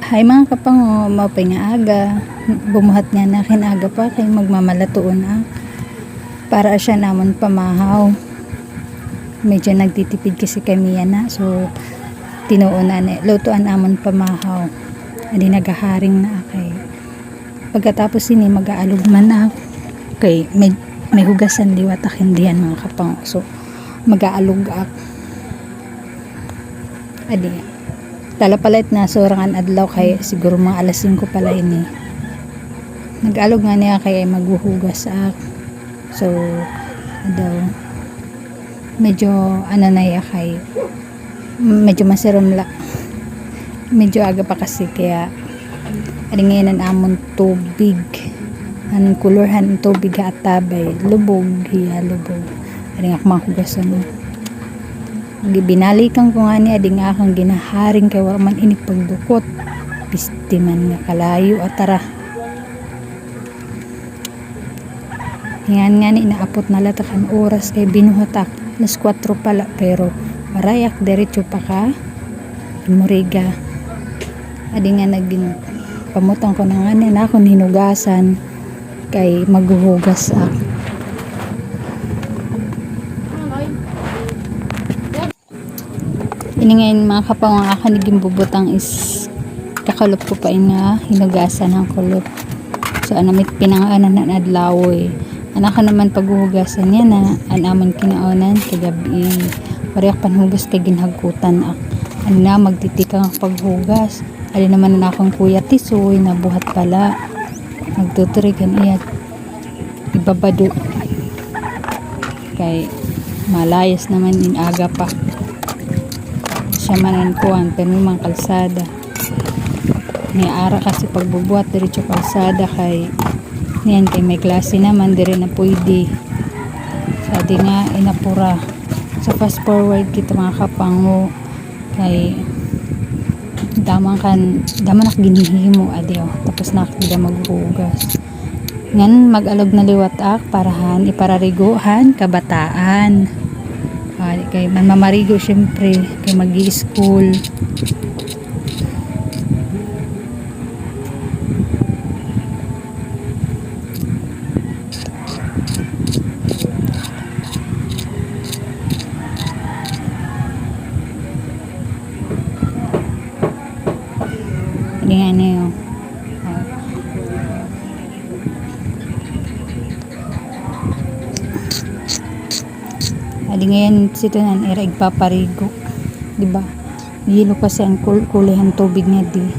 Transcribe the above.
Hay mga kapango, mapay nga aga. Bumuhat nga na kinaga pa kay magmamalatuon para siya namon pamahaw. Medyo nagtitipid kasi kami yan so tinuon na lutuan namon pamahaw. Adi nagaharing na kay. Pagkatapos ini mag-aalog man na kay may hugasan liwat hindi yan mga kapango. So mag-aalog adi. Talapalit na sorangan adlaw kay siguro mga alas 5 pala ini. Nag-alog nga niya kay maghuhugas So daw medyo na ya kay medyo masirom medyo aga pa kasi kaya aringanan amon tubig anong kulorhan tubig at tabay lubog aring mahugasan binalikan ko nga niya ading akang ginaharing kay wala man ini pagdukot pisti man nga kalayo at tara nga ni inaapot na latakan oras kay binuhatak alas 4 pala pero marayak diretso pa ka muriga adi nga naging pamutang ko na nga na akong hinugasan kay maghuhugas ini ngayon mga kapango ang akan naging bubutang is kakalop ko pa nga hinugasan ng kulop so anamit pinanganan na adlaw anak ka naman paghuhugasan yan anamon kinaonan kagabi pariyak panhugas kay ginhagutan na magtitikang paghugas ali naman na akong kuya tisoy nabuhat pala magtuturigan iyat ibabado kay malayas naman in aga pa siya manan kuhan pero may mga kalsada may ara kasi pagbubuhat diretso kalsada kay niyan kay may klase naman dire na pwede sa di nga inapura sa fast forward kita mga kapango kay daman ginihimo adio tapos nakita maghugas ngan mag-alog na liwat parahan iparariguhan kabataan kay man mamarigo syempre kay magi-school nga niyo adi ngayon sito nan era igpaparigo diba yelo kasi ang kulihan tubig nga di